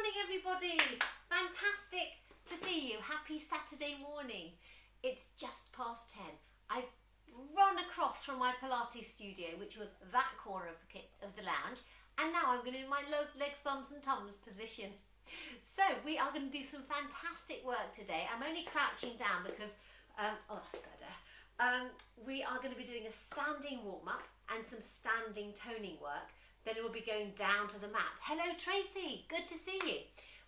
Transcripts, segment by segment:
morning, everybody. Fantastic to see you. Happy Saturday morning. It's just past 10. I've run across from my Pilates studio, which was that corner of the lounge, and now I'm going to do my legs, thumbs and tums position. So we are going to do some fantastic work today. I'm only crouching down because, oh, that's better. We are going to be doing a standing warm-up and some standing toning work. Then we'll be going down to the mat. Hello, Tracy. Good to see you.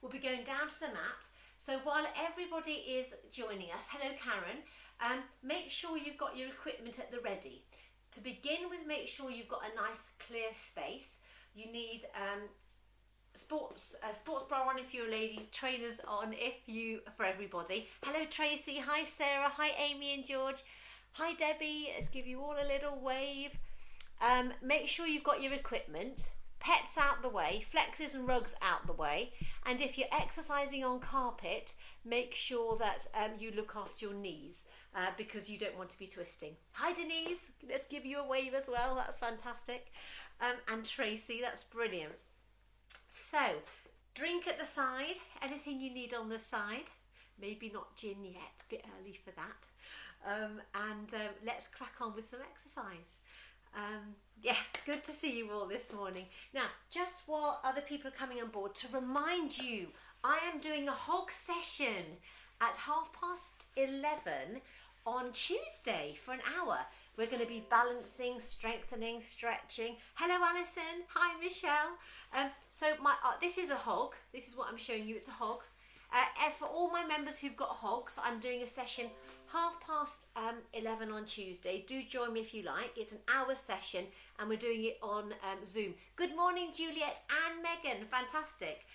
We'll be going down to the mat. So while everybody is joining us, hello, Karen, make sure you've got your equipment at the ready. To begin with, make sure you've got a nice clear space. You need sports bra on if you're ladies, trainers on for everybody. Hello, Tracy. Hi, Sarah. Hi, Amy and George. Hi, Debbie. Let's give you all a little wave. Make sure you've got your equipment, pets out the way, flexes and rugs out the way, and if you're exercising on carpet, make sure that you look after your knees because you don't want to be twisting. Hi Denise, let's give you a wave as well, that's fantastic. And Tracy, that's brilliant. So, drink at the side, anything you need on the side, maybe not gin yet, a bit early for that, let's crack on with some exercise. Yes, good to see you all this morning. Now, just while other people are coming on board, to remind you, I am doing a hog session at 11:30 on Tuesday for an hour. We're going to be balancing, strengthening, stretching. Hello, Alison. Hi, Michelle. This is a hog. This is what I'm showing you. It's a hog. For all my members who've got hogs, I'm doing a session 11:30 on Tuesday. Do join me if you like. It's an hour session and we're doing it on Zoom. Good morning, Juliet and Megan. Fantastic.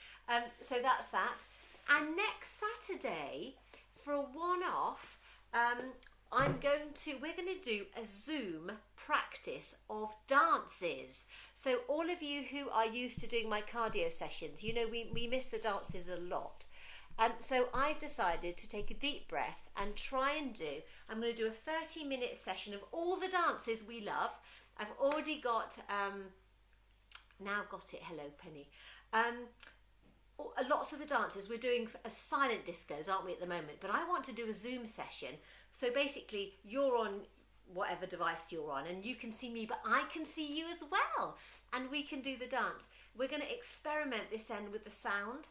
So that's that. And next Saturday, for a one-off, we're going to do a Zoom practice of dances. So all of you who are used to doing my cardio sessions, you know we miss the dances a lot. So I've decided to take a deep breath and I'm going to do a 30-minute session of all the dances we love. I've already got, hello Penny. Lots of the dances we're doing as silent discos, aren't we, at the moment? But I want to do a Zoom session. So basically you're on whatever device you're on and you can see me, but I can see you as well. And we can do the dance. We're going to experiment this end with the sound.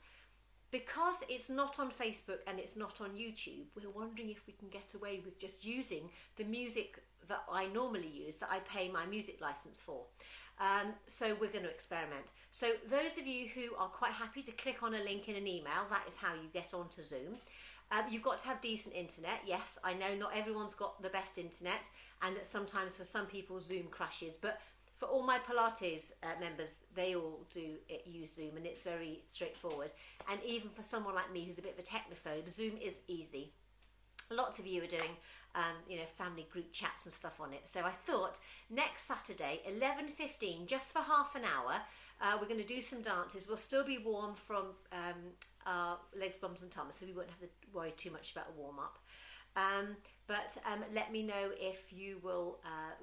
Because it's not on Facebook and it's not on YouTube, we're wondering if we can get away with just using the music that I normally use, that I pay my music license for. So we're going to experiment. So those of you who are quite happy to click on a link in an email, that is how you get onto Zoom. You've got to have decent internet. Yes, I know not everyone's got the best internet and that sometimes for some people Zoom crashes, but for all my Pilates members, they all use Zoom and it's very straightforward. And even for someone like me who's a bit of a technophobe, Zoom is easy. Lots of you are doing, family group chats and stuff on it. So I thought next Saturday, 11:15, just for half an hour, we're going to do some dances. We'll still be warm from our legs, bums and tums, so we won't have to worry too much about a warm-up. But let me know if you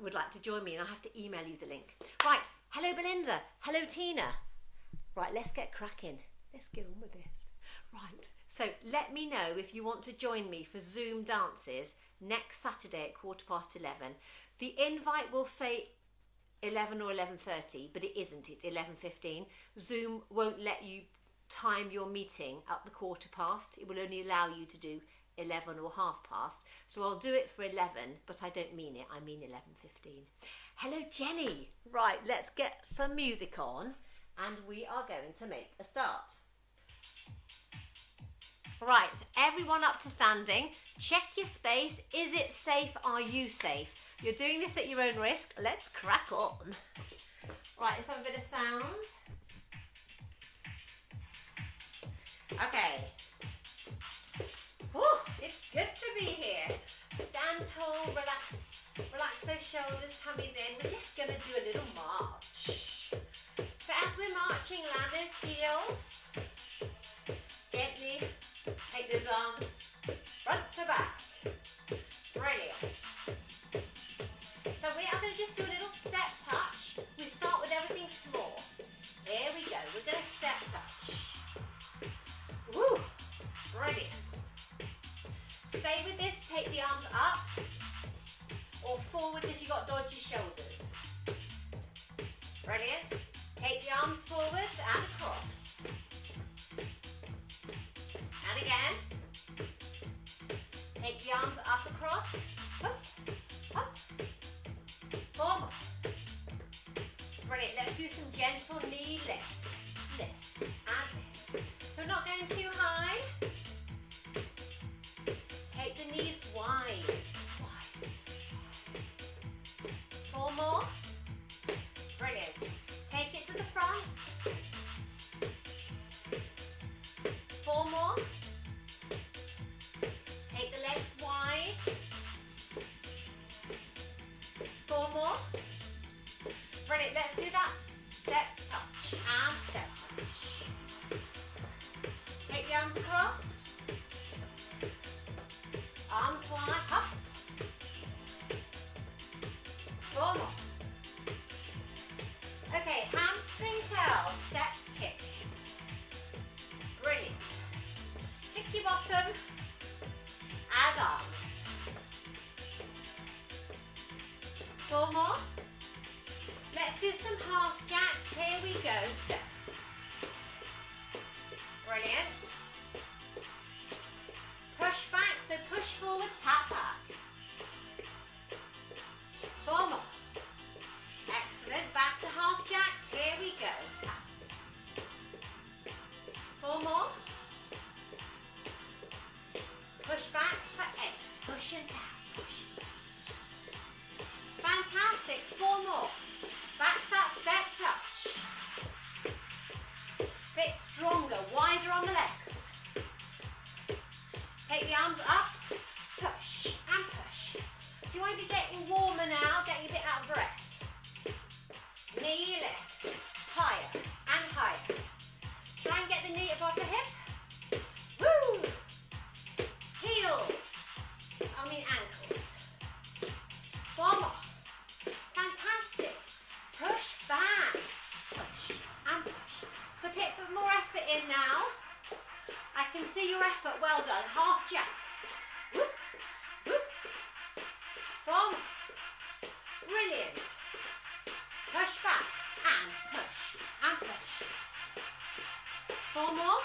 would like to join me, and I'll have to email you the link. Right, hello Belinda, hello Tina. Right, let's get cracking. Let's get on with this. Right, so let me know if you want to join me for Zoom dances next Saturday at 11:15. The invite will say 11 or 11:30, but it isn't, it's 11:15. Zoom won't let you time your meeting up the 15:15. It will only allow you to do 11 or 15:30. So I'll do it for 11, but I don't mean it, I mean 11:15. Hello Jenny. Right, let's get some music on and we are going to make a start. Right, everyone up to standing. Check your space. Is it safe? Are you safe? You're doing this at your own risk. Let's crack on. Right, let's have a bit of sound. Okay. Whew, it's good to be here. Stand tall, relax those shoulders, tummies in. We're just going to do a little march. So as we're marching, land those heels. Gently take those arms front to back. Brilliant. So we are going to just do a little step touch. We start with everything small. Here we go. We're going to step touch. the arms up or forward if you've got dodgy shoulders. Brilliant. Take the arms forward and across. And again. Take the arms up across. Up, up. 4 more. Brilliant. Let's do some gentle knee lifts. Lift and lift. So we're not going too high. Take the knees wide. 4 more. Brilliant. Take it to the front. 4 more. Take the legs wide. 4 more. Brilliant. Let's do that step touch and step touch. Take the arms across. Arms wide. Up. 4 more. Okay, hamstring curl, step kick. Brilliant. Kick your bottom and arms. 4 more. Let's do some half jacks. Here we go. Step. Brilliant. Push back, so push forward, tap back. 4 more. Excellent. Back to half jacks. Here we go. Taps. 4 more. Push back for 8. Push and tap. Push and tap. Fantastic. 4 more. Back to that step touch. Bit stronger, wider on the legs. Take the arms up. Push and push. So you want to be getting warmer now, getting a bit out of breath. Knee lifts, higher and higher. Try and get the knee above the hip. Woo! Heels, ankles. 4 more. Fantastic. Push back, push and push. So put a bit more effort in now. I can see your effort, well done. Half jacks. Whoop, whoop. 4 more. Brilliant. Push backs and push and push. 4 more.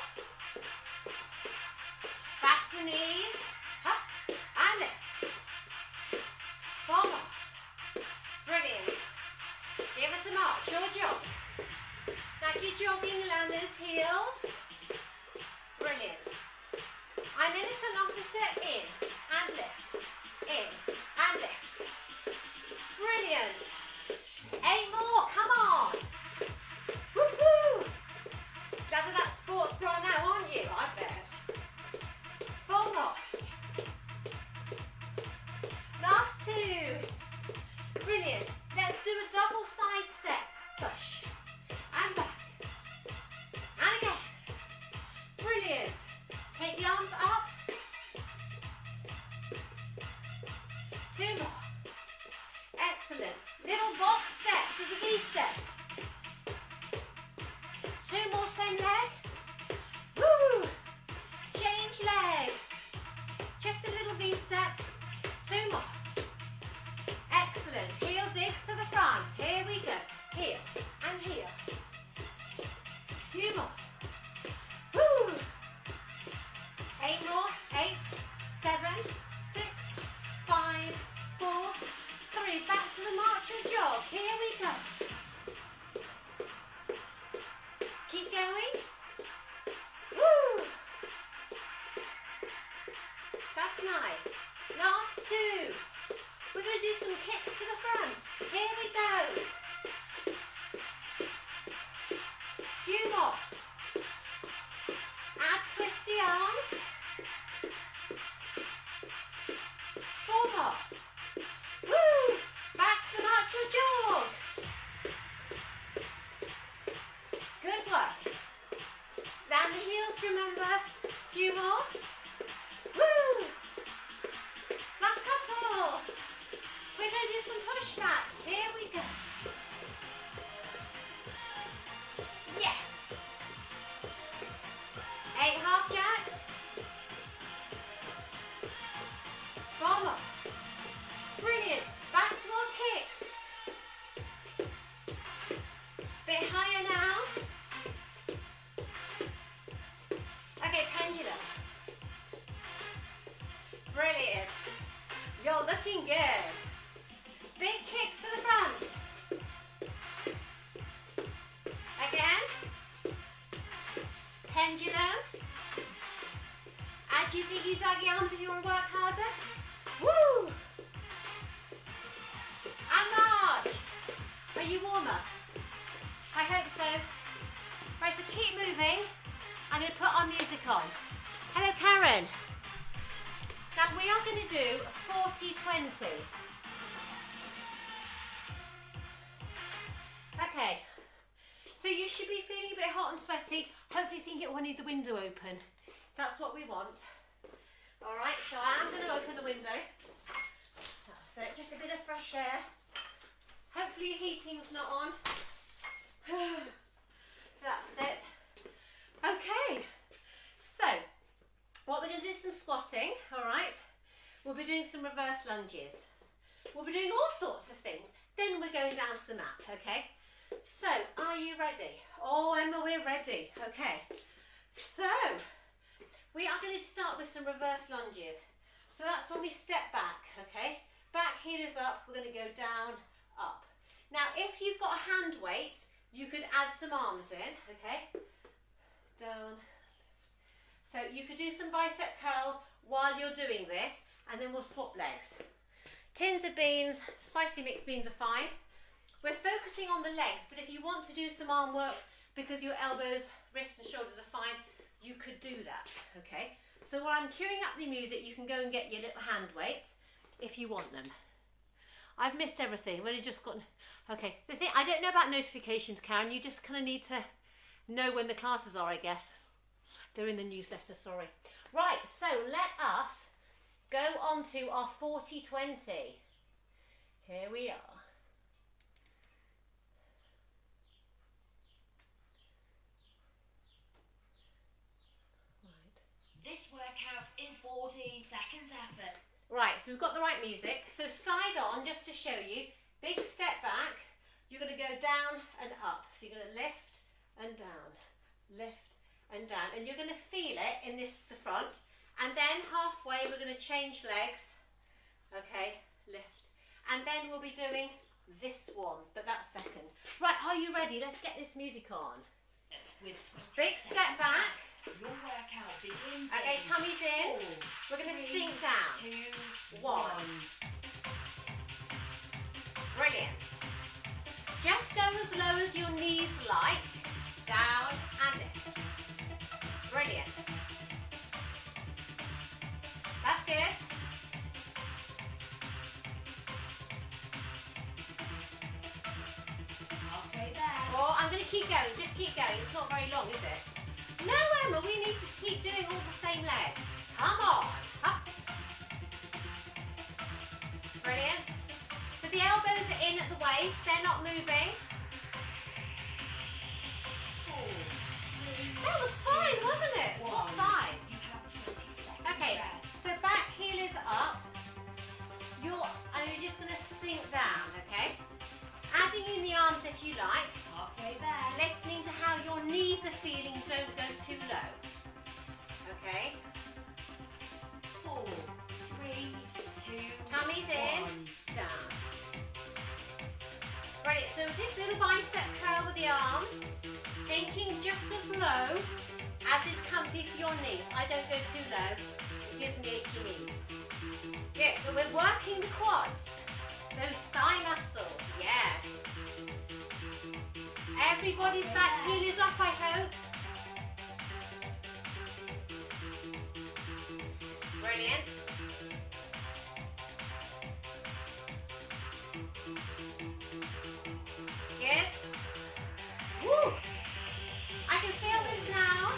Back to the knees. Up and lift. 4 more. Brilliant. Give us a march or jog. Now if you're jogging, land those heels. Brilliant. I'm innocent officer, in and lift. In and lift. Brilliant. 8 more, come on. Woohoo! Glad of that sports bra now, aren't you? I bet. 4 more. Last 2. Brilliant. Let's do a double side step. Push and back. And again. Brilliant. Take the arms up. 2 more. Excellent. Little box steps as a V step. 2 more, same leg. Woo! Change leg. Just a little V step. 2 more. Excellent. Heel digs to the front. Here we go. Heel and heel. Few more. Woo! 8 more. 8, 7, 6, 5, 4, 3. Back to the march or jog. Here we go. Keep going. Woo! That's nice. Last 2. We're going to do some kicks to the front. Here we go. Few more. Add twisty arms. 4 more. Woo! Back to the march or jog. Good work. Land the heels, remember. Few more. Woo! Last couple. We're going to do some pushbacks. Here we go. Yes. 8 half jacks. 4 more. pendulum. And jiggy zaggy arms if you want to work harder. Woo! And march. Are you warmer? I hope so. Right, so keep moving. I'm going to put our music on. Hello, Karen. Now we are going to do 40-20. Okay. So you should be feeling a bit hot and sweaty. Hopefully you can get one of the window open. That's what we want. All right, so I am going to open the window. That's it, just a bit of fresh air. Hopefully your heating's not on. That's it. Okay, so what we're going to do is some squatting, all right? We'll be doing some reverse lunges. We'll be doing all sorts of things. Then we're going down to the mat, okay? So, are you ready? Oh, Emma, we're ready. Okay, so we are going to start with some reverse lunges. So that's when we step back, okay? Back heel is up, we're going to go down, up. Now, if you've got hand weights, you could add some arms in, okay? Down. So you could do some bicep curls while you're doing this, and then we'll swap legs. Tins of beans, spicy mixed beans are fine. We're focusing on the legs, but if you want to do some arm work because your elbows, wrists and shoulders are fine, you could do that, okay? So while I'm queuing up the music, you can go and get your little hand weights if you want them. I've missed everything. I've only just gotten... Okay, the thing, I don't know about notifications, Karen. You just kind of need to know when the classes are, I guess. They're in the newsletter, sorry. Right, so let us go on to our 40-20. Here we are. This workout is 40 seconds effort. Right, so we've got the right music. So side on, just to show you, big step back. You're going to go down and up. So you're going to lift and down, lift and down. And you're going to feel it in the front. And then halfway, we're going to change legs. Okay, lift. And then we'll be doing this one, but that's second. Right, are you ready? Let's get this music on. With Big step back. Your workout begins. Okay, tummy's in. 4, We're going to 3, sink down. 2, 1. Brilliant. Just go as low as your knees like. Down and lift. Brilliant. That's good. Halfway there. Oh, I'm going to keep going. Just keep going. It's not very long, is it? No, Emma, we need to keep doing all the same leg. Come on. Up. Brilliant. So the elbows are in at the waist. They're not moving. That was fine, wasn't it? Swap sides. You have 20 seconds. Okay, so back heel is up. You're just going to sink down, okay? Adding in the arms if you like. Halfway there. Listening to how your knees are feeling, don't go too low. Okay? 4, 3, 2, Tummy's in, 1. down. Brilliant, so this little bicep curl with the arms, sinking just as low as is comfy for your knees. I don't go too low, it gives me achy knees. Good, but we're working the quads, those thigh muscles, yeah. Everybody's back heel is up, I hope. Brilliant. Yes. Woo! I can feel this now.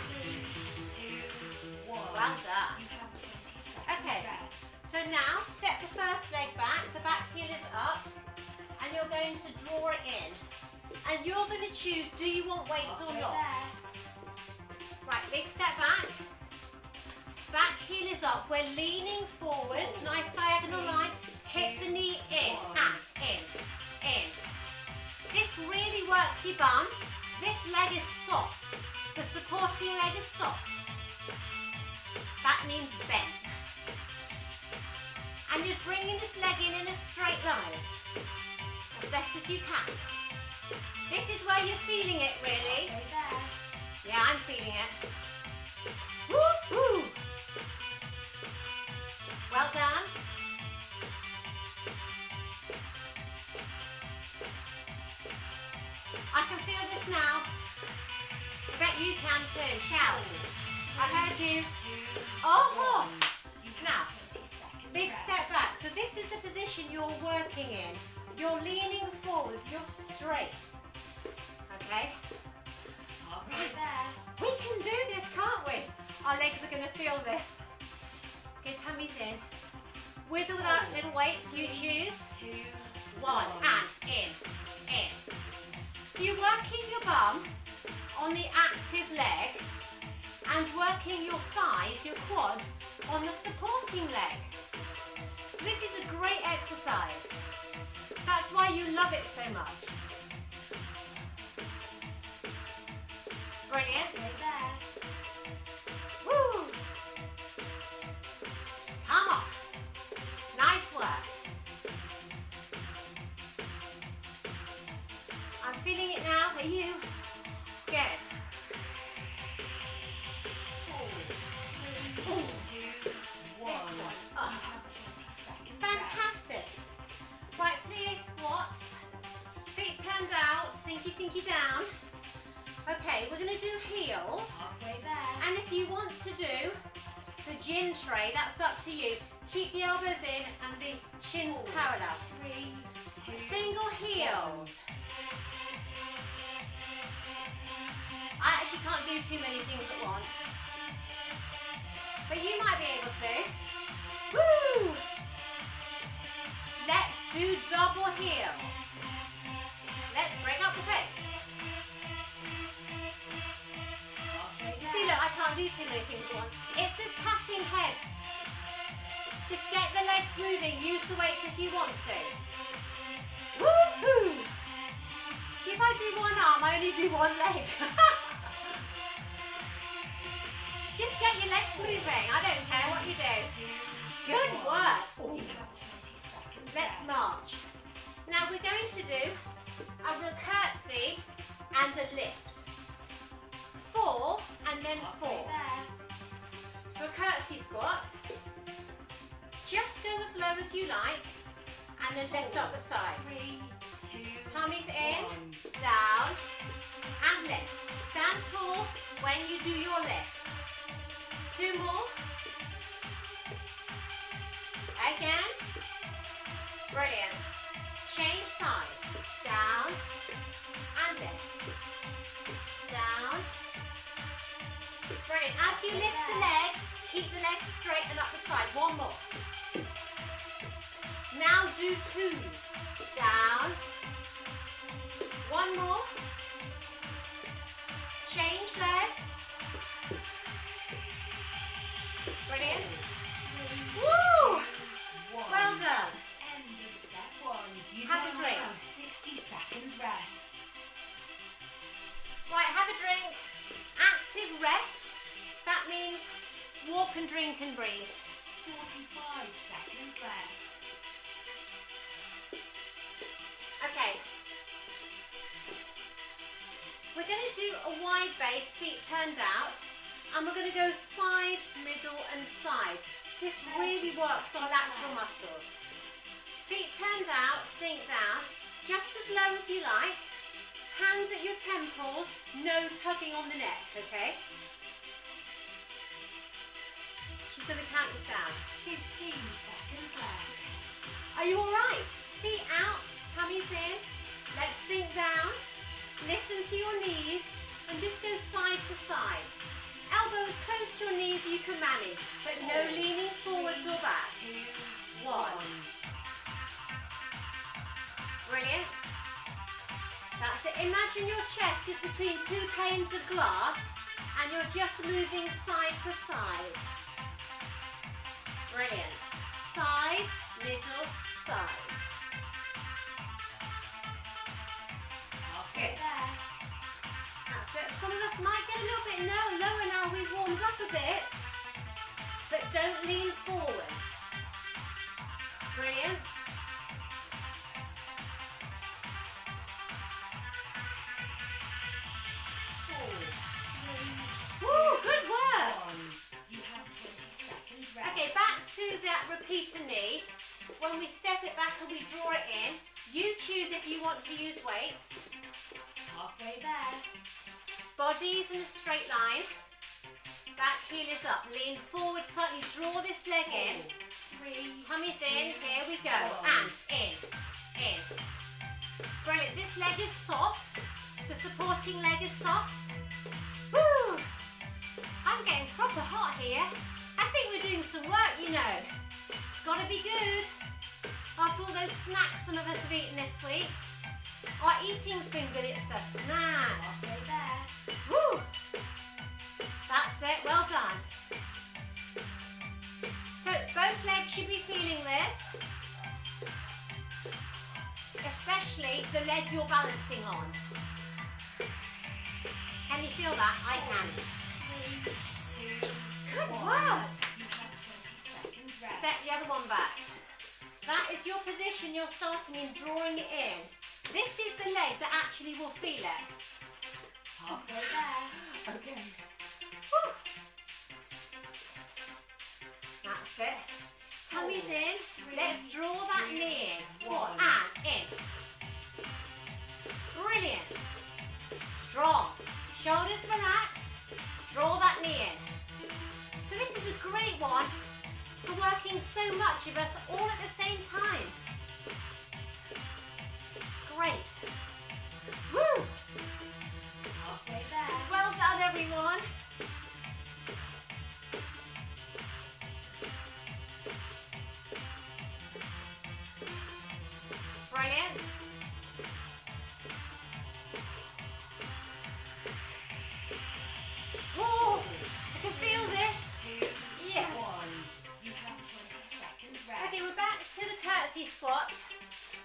2, 1. Well done. You have 20 seconds. Okay. Rest. So now step the first leg back, the back heel is up, and you're going to draw it in. And you're going to choose, do you want weights or Halfway not? there. Right, big step back. Back heel is up. We're leaning forwards. Nice diagonal line. Hit the knee in. In. This really works your bum. This leg is soft. The supporting leg is soft. That means bent. And you're bringing this leg in a straight line. As best as you can. This is where you're feeling it, really. Halfway there. Yeah, I'm feeling it. Shout. I heard you. Oh, now, big step back. So this is the position you're working in. You're leaning forwards, you're straight. Okay? Halfway there. We can do this, can't we? Our legs are going to feel this. Okay, tummy's in. With or without little weights, you choose. 2, 1, and in. So you're working your bum on the active leg and working your thighs, your quads, on the supporting leg. So this is a great exercise. That's why you love it so much. Brilliant. halfway there. Woo! Come on. Nice work. I'm feeling it now. Are you? Good. 4, 3, 2, 1. This one. Oh, You have 20 seconds. fantastic. Right, please squats. Feet turned out. Sinky, sinky down. Okay, we're going to do heels. Halfway there. And if you want to do the gin tray, that's up to you. Keep the elbows in and the shins parallel. 3, 2, Single heels. I actually can't do too many things at once. But you might be able to. Woo! Let's do double heels. Let's bring up the pace. halfway there. See, look, I can't do too many things at once. It's this patting head. Just get the legs moving. Use the weights if you want to. Woohoo! See, if I do one arm, I only do one leg. Just get your legs moving. I don't care what you do. Good work. You have 20 seconds. Let's left. march. Now we're going to do a curtsy and a lift. 4 and then 4. Halfway there. So a curtsy squat. Just go as low as you like and then lift up the side. 3, 2, Tummy's in, 1. down and lift. Stand tall when you do your lift. 2 more. Again. Brilliant. Change sides. Down and lift. Down. Brilliant. As you lift the leg, keep the legs straight and up the side. 1 more. Now do 2s. Down. 1 more. Change leg. Brilliant. Woo! 1. Well done. End of set 1. You Have a now drink. have 60 seconds rest. Right, have a drink. Active rest. That means walk and drink and breathe. 45 seconds left. Okay. We're going to do a wide base, feet turned out, and we're going to go side, middle and side. This really works our lateral muscles. Feet turned out, sink down, just as low as you like. Hands at your temples, no tugging on the neck, okay? She's going to count us down. 15 seconds left. Are you all right? Feet out, tummy's in. Let's sink down. Listen to your knees and just go side to side. Elbows close to your knees you can manage, but no leaning forwards or back. 2, 1. Brilliant. That's it. Imagine your chest is between 2 panes of glass and you're just moving side to side. Brilliant. Side, middle, side. Halfway Good. there. That's it. Some of us might get a little bit lower now we've warmed up a bit, but don't lean forwards. Brilliant. Woo, good work. 1. You have 20 seconds rest. Okay, back to that repeater knee. When we step it back and we draw it in, you choose if you want to use weights. Halfway there. Bodies in a straight line. Heel is up. Lean forward slightly. Draw this leg in. 3, Tummy's in. Here we go. And in. In. Brilliant. This leg is soft. The supporting leg is soft. Woo! I'm getting proper hot here. I think we're doing some work, you know. It's got to be good. After all those snacks some of us have eaten this week. Our eating's been good. It's the snacks. Stay there. Woo! That's it. Well done. So both legs should be feeling this. Especially the leg you're balancing on. Can you feel that? I can. 3, 2, Good 1. work. You have 20 seconds rest. Step the other one back. That is your position you're starting in, drawing it in. This is the leg that actually will feel it. Halfway there. Okay. Woo. That's it. Tummy's in. Let's draw that knee in. 1. And in. Brilliant. Strong. Shoulders relax. Draw that knee in. So this is a great one for working so much of us all at the same time. Great. Woo! Halfway there. Well done, everyone. Brilliant. Oh, I can feel this. 2, Yes. 1. You have 20 seconds rest. Okay, we're back to the curtsy squat.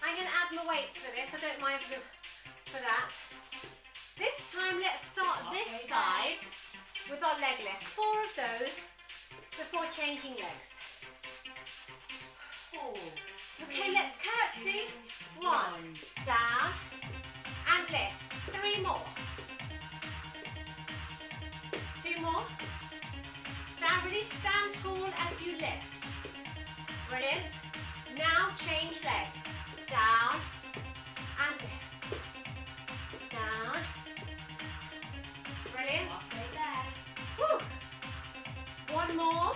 I'm going to add my weights for this. I don't mind for that. This time, let's start this side with our leg lift. 4 of those before changing legs. 4. Okay, let's curtsy. 1, down, and lift. 3 more. 2 more. Really stand tall as you lift. Brilliant. Now change leg. Down and lift. Down. Brilliant. Halfway there. Woo. 1 more.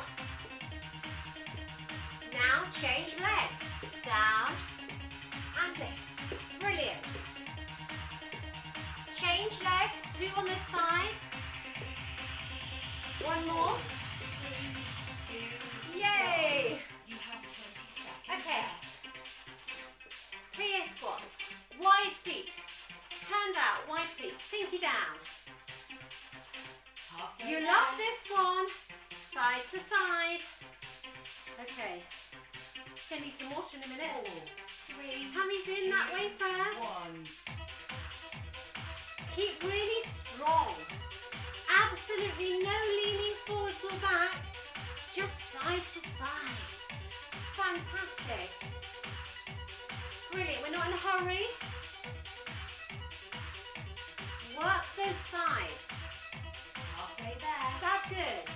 Now change leg. Down and lift. Brilliant. Change leg. 2 on this side. 1 more. 3, 2, Yay! 1. You have 20 seconds Okay. rest. Clear squat. Wide feet. Turned out. Wide feet. Sink it down. Halfway You there. love this one. Side to side. Okay. Gonna need some water in a minute. 4, 3, Tummy's in that way first. 1. Keep really strong. Absolutely no leaning forwards or back. Just side to side. Fantastic. Brilliant. We're not in a hurry. Work those sides. Halfway there. That's good.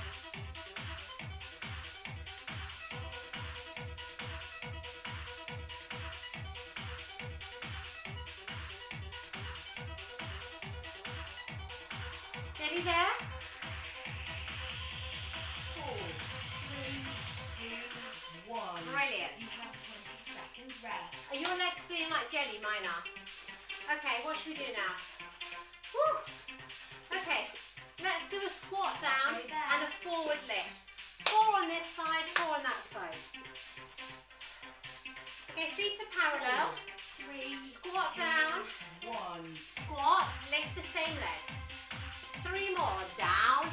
Nearly there? 4, 3, 2, 1. Brilliant. You have 20 seconds rest. Are your legs feeling like jelly? Mine are. Okay, what should we do now? Woo. Okay, let's do a squat down and a forward lift. 4 on this side, 4 on that side. Okay, feet are parallel. 3, Squat 2, down. 1. Squat, lift the same leg. 3 more, down.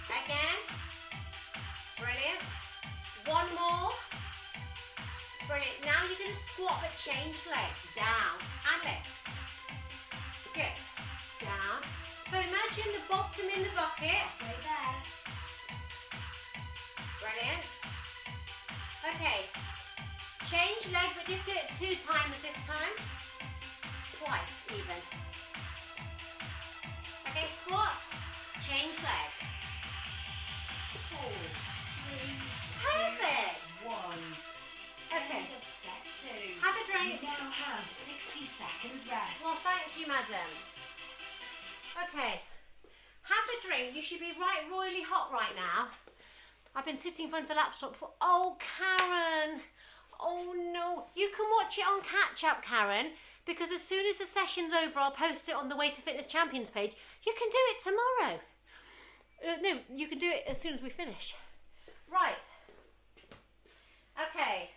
Again. Brilliant. 1 more. Brilliant. Now you're going to squat but change legs. Down and lift. Good. Down. So imagine the bottom in the bucket. Halfway there. Brilliant. Okay. Change leg, but just do it 2 times this time. Twice even. Okay, squat. Change leg. 4, 3, Perfect. 1. Okay. End of set 2. Have a drink. You now have 60 seconds rest. Well, thank you, madam. Okay. Have a a drink. You should be right royally hot right now. I've been sitting in front of the laptop for... Oh, Karen. Oh, no. You can watch it on catch-up, Karen, because as soon as the session's over, I'll post it on the Way to Fitness Champions page. You can do it tomorrow. No, you can do it as soon as we finish. Right. Okay.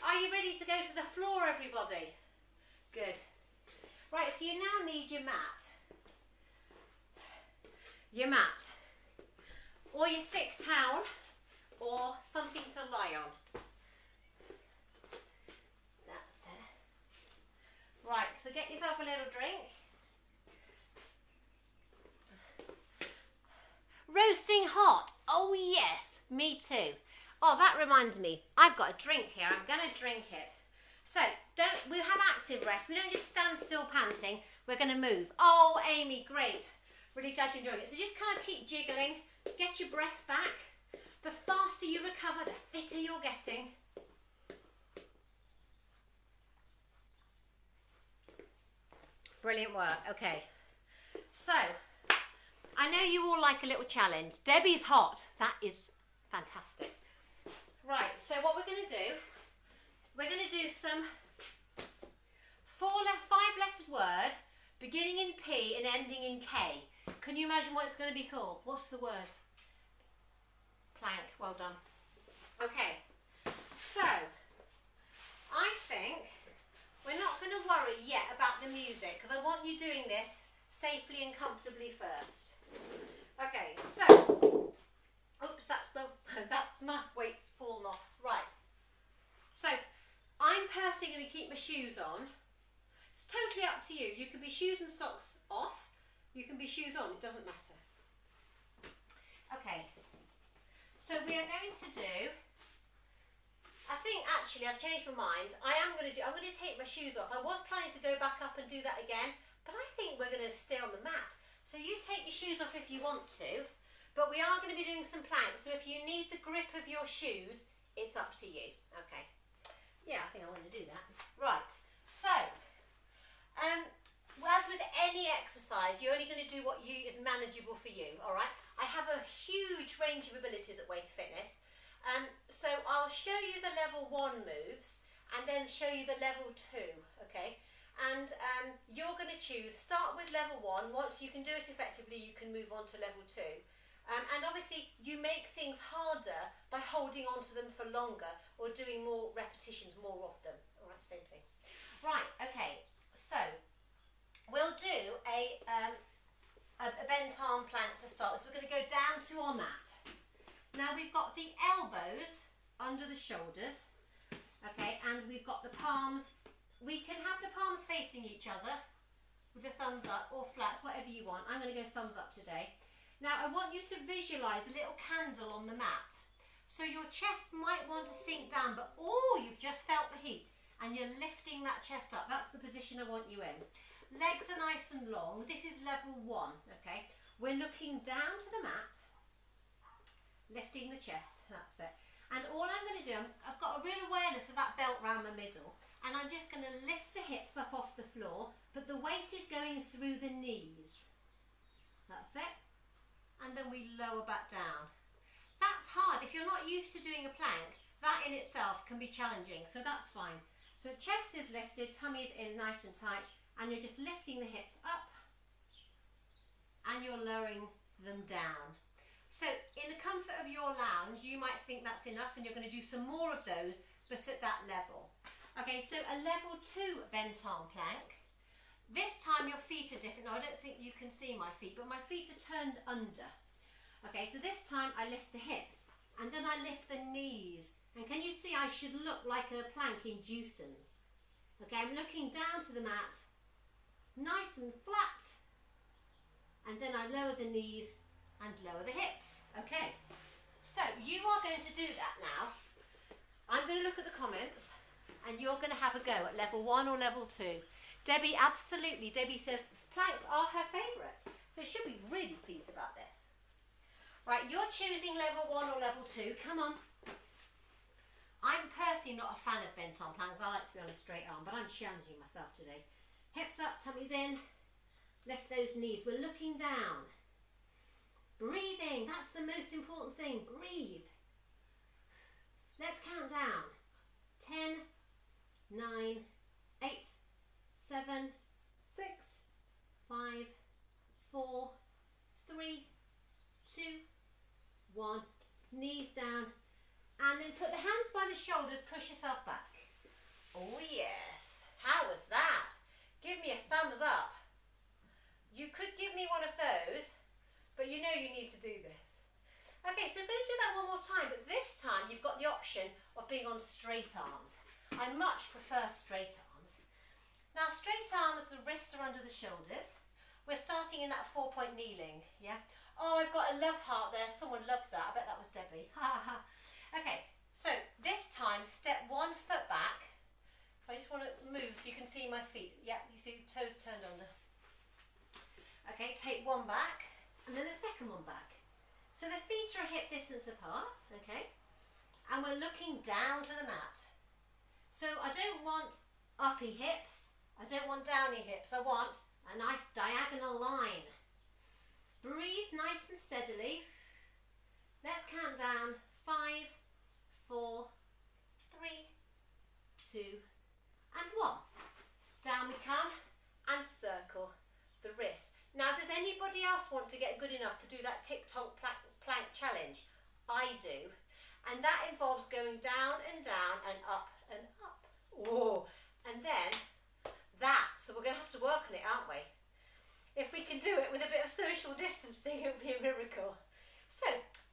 Are you ready to go to the floor, everybody? Good. Right, so you now need your mat. Your mat. Or your thick towel, or something to lie on. That's it. Right, so get yourself a little drink. Roasting hot. Oh yes, me too. Oh, that reminds me. I've got a drink here. I'm going to drink it. So, we have active rest. We don't just stand still panting. We're going to move. Oh, Amy, great. Really glad you're enjoying it. So just kind of keep jiggling. Get your breath back. The faster you recover, the fitter you're getting. Brilliant work. Okay. So, I know you all like a little challenge. Debbie's hot. That is fantastic. Right, so what we're going to do some 5-lettered word beginning in P and ending in K. Can you imagine what it's going to be called? What's the word? Plank. Well done. Okay, so I think we're not going to worry yet about the music because I want you doing this safely and comfortably first. Okay, so, oops, that's my weight's fallen off. Right, so I'm personally going to keep my shoes on. It's totally up to you. You can be shoes and socks off. You can be shoes on. It doesn't matter. Okay. So we are going to do... I think actually I've changed my mind. I'm going to take my shoes off. I was planning to go back up and do that again, but I think we're going to stay on the mat. So you take your shoes off if you want to, but we are going to be doing some planks. So if you need the grip of your shoes, it's up to you. Okay. Yeah, I think I want to do that. Right. So, as with any exercise, you're only going to do what is manageable for you, all right? I have a huge range of abilities at Way to Fitness. So I'll show you the level 1 moves and then show you the level 2, okay? And you're going to choose, start with level 1. Once you can do it effectively, you can move on to level 2. And obviously, you make things harder by holding on to them for longer or doing more repetitions, more of them. All right, same thing. Right, okay, so we'll do a bent arm plank to start with. So we're going to go down to our mat. Now we've got the elbows under the shoulders, okay, and we've got the palms. We can have the palms facing each other with the thumbs up or flats, whatever you want. I'm going to go thumbs up today. Now I want you to visualise a little candle on the mat. So your chest might want to sink down, but you've just felt the heat and you're lifting that chest up. That's the position I want you in. Legs are nice and long. This is level 1, okay? We're looking down to the mat, lifting the chest, that's it. And all I'm going to do, I've got a real awareness of that belt round my middle, and I'm just going to lift the hips up off the floor, but the weight is going through the knees. That's it. And then we lower back down. That's hard. If you're not used to doing a plank, that in itself can be challenging, so that's fine. So chest is lifted, tummy's in nice and tight, and you're just lifting the hips up, and you're lowering them down. So in the comfort of your lounge, you might think that's enough, and you're going to do some more of those, but at that level. Okay, so a level 2 bent arm plank. This time your feet are different. Now I don't think you can see my feet, but my feet are turned under. Okay, so this time I lift the hips and then I lift the knees. And can you see I should look like a plank in Dewsons? Okay, I'm looking down to the mat, nice and flat. And then I lower the knees and lower the hips. Okay, so you are going to do that now. I'm going to look at the comments and you're going to have a go at level 1 or level 2. Debbie, absolutely. Debbie says planks are her favourite. So she'll be really pleased about this. Right, you're choosing level 1 or level 2. Come on. I'm personally not a fan of bent arm planks. I like to be on a straight arm, but I'm challenging myself today. Hips up, tummy's in. Lift those knees. We're looking down. 2, 1, knees down, and then put the hands by the shoulders, push yourself back. Oh yes, how was that? Give me a thumbs up. You could give me one of those, but you know you need to do this. Okay, so I'm going to do that one more time, but this time you've got the option of being on straight arms. I much prefer straight arms. Now straight arms, the wrists are under the shoulders. We're starting in that 4-point kneeling, yeah? Oh, I've got a love heart there. Someone loves that. I bet that was Debbie. Okay, so this time, step 1 foot back. I just want to move so you can see my feet. Yeah, you see toes turned under. Okay, take 1 back, and then the second one back. So the feet are hip distance apart, okay? And we're looking down to the mat. So I don't want uppy hips. I don't want downy hips. I want a nice diagonal line. Breathe nice and steadily. Let's count down. 5, 4, 3, 2, and 1. Down we come and circle the wrists. Now, does anybody else want to get good enough to do that tick-tock plank challenge? I do. And that involves going down and down and up and up. Whoa. And then that. So we're going to have to work on it, aren't we? If we can do it with a bit of social distancing, it would be a miracle. So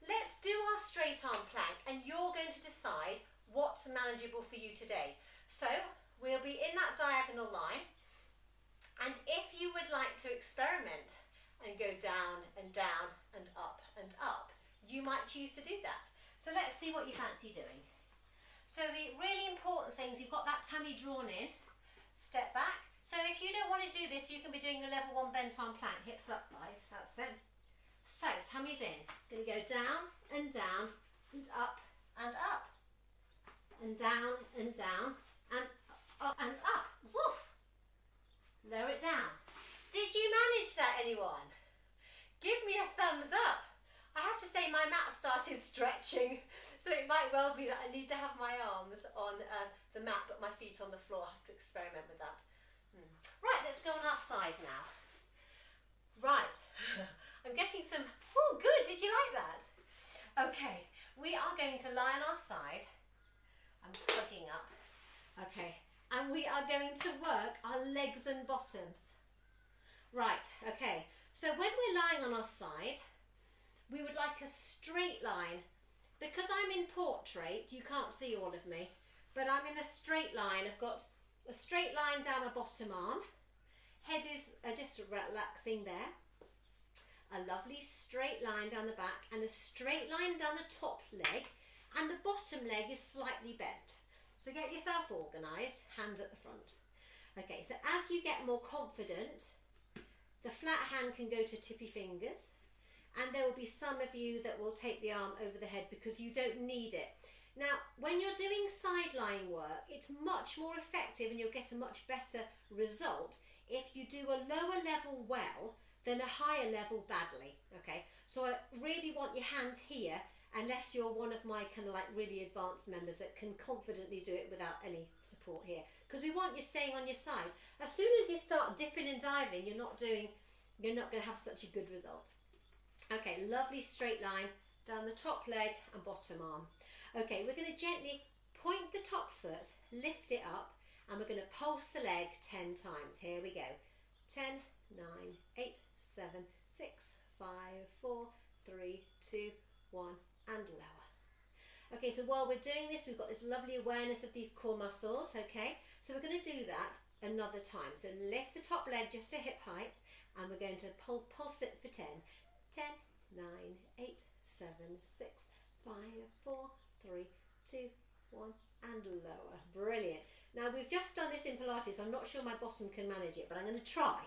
let's do our straight arm plank, and you're going to decide what's manageable for you today. So we'll be in that diagonal line, and if you would like to experiment and go down and down and up, you might choose to do that. So let's see what you fancy doing. So the really important things, you've got that tummy drawn in, step back. So if you don't want to do this, you can be doing a level 1 bent arm plank, hips up guys, that's it. So tummy's in, going to go down and down and up and up and down and down and up and up. Woof! Lower it down. Did you manage that, anyone? Give me a thumbs up. I have to say my mat started stretching, so it might well be that I need to have my arms on the mat but my feet on the floor. I have to experiment with that. Right, let's go on our side now. Right, I'm getting some, oh good, did you like that? Okay, we are going to lie on our side. I'm plugging up. Okay, and we are going to work our legs and bottoms. Right, okay, so when we're lying on our side, we would like a straight line. Because I'm in portrait, you can't see all of me, but I'm in a straight line. I've got a straight line down my bottom arm. Head is just relaxing there. A lovely straight line down the back and a straight line down the top leg, and the bottom leg is slightly bent. So get yourself organised, hands at the front. Okay, so as you get more confident, the flat hand can go to tippy fingers, and there will be some of you that will take the arm over the head because you don't need it. Now, when you're doing side lying work, it's much more effective and you'll get a much better result if you do a lower level well than a higher level badly, okay? So I really want your hands here, unless you're one of my kind of like really advanced members that can confidently do it without any support here, because we want you staying on your side. As soon as you start dipping and diving, you're not going to have such a good result. Okay, lovely straight line down the top leg and bottom arm. Okay, we're going to gently point the top foot, lift it up, and we're going to pulse the leg 10 times. Here we go. 10, 9, 8, 7, 6, 5, 4, 3, 2, 1, and lower. Okay, so while we're doing this, we've got this lovely awareness of these core muscles, okay? So we're going to do that another time. So lift the top leg just to hip height, and we're going to pulse it for 10. 10, 9, 8, 7, 6, 5, 4, 3, 2, 1, and lower. Brilliant. Now we've just done this in Pilates, so I'm not sure my bottom can manage it, but I'm going to try.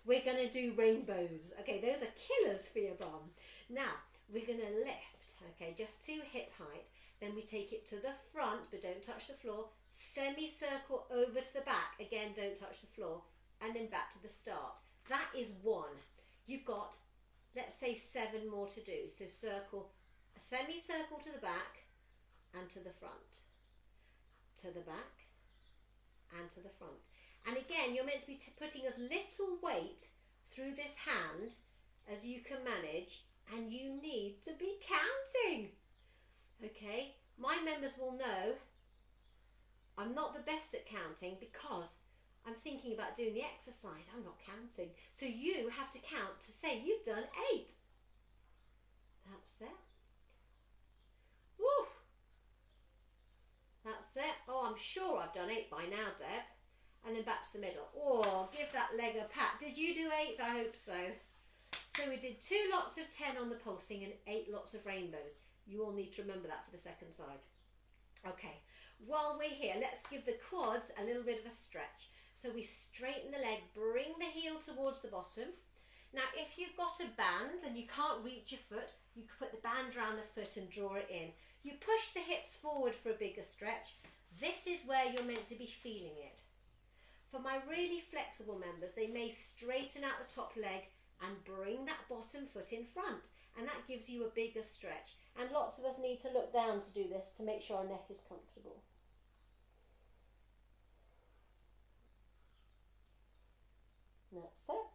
We're going to do rainbows. Okay, those are killers for your bum. Now we're going to lift, okay, just to hip height. Then we take it to the front, but don't touch the floor. Semicircle over to the back. Again, don't touch the floor. And then back to the start. That is 1. You've got, let's say, 7 more to do. So circle, a semicircle to the back and to the front, to the back and to the front. And again, you're meant to be putting as little weight through this hand as you can manage, and you need Okay, my members will know I'm not the best at counting because I'm thinking about doing the exercise. I'm not counting. So you have to count to say you've done 8. That's it. Woo! That's it. Oh, I'm sure I've done 8 by now, Deb. And then back to the middle. Oh, give that leg a pat. Did you do 8? I hope so. So we did 2 lots of 10 on the pulsing and 8 lots of rainbows. You all need to remember that for the second side. Okay, while we're here, let's give the quads a little bit of a stretch. So we straighten the leg, bring the heel towards the bottom. Now, if you've got a band and you can't reach your foot, you can put the band around the foot and draw it in. You push the hips forward for a bigger stretch. This is where you're meant to be feeling it. For my really flexible members, they may straighten out the top leg and bring that bottom foot in front, and that gives you a bigger stretch. And lots of us need to look down to do this to make sure our neck is comfortable. That's it.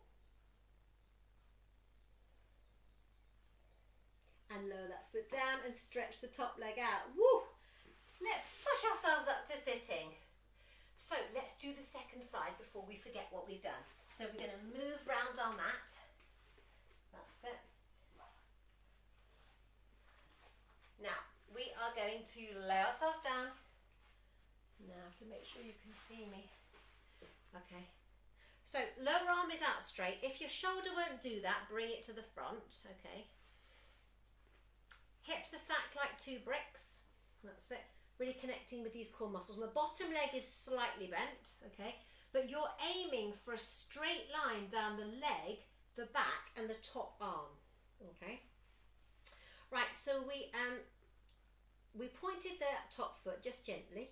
And lower that foot down and stretch the top leg out. Woo! Let's push ourselves up to sitting. So let's do the second side before we forget what we've done. So we're going to move round our mat. That's it. Now we are going to lay ourselves down. Now I have to make sure you can see me. Okay. So lower arm is out straight. If your shoulder won't do that, bring it to the front. Okay. Hips are stacked like 2 bricks. That's it. Really connecting with these core muscles. My bottom leg is slightly bent, okay? But you're aiming for a straight line down the leg, the back, and the top arm, okay? Right, so we pointed the top foot just gently,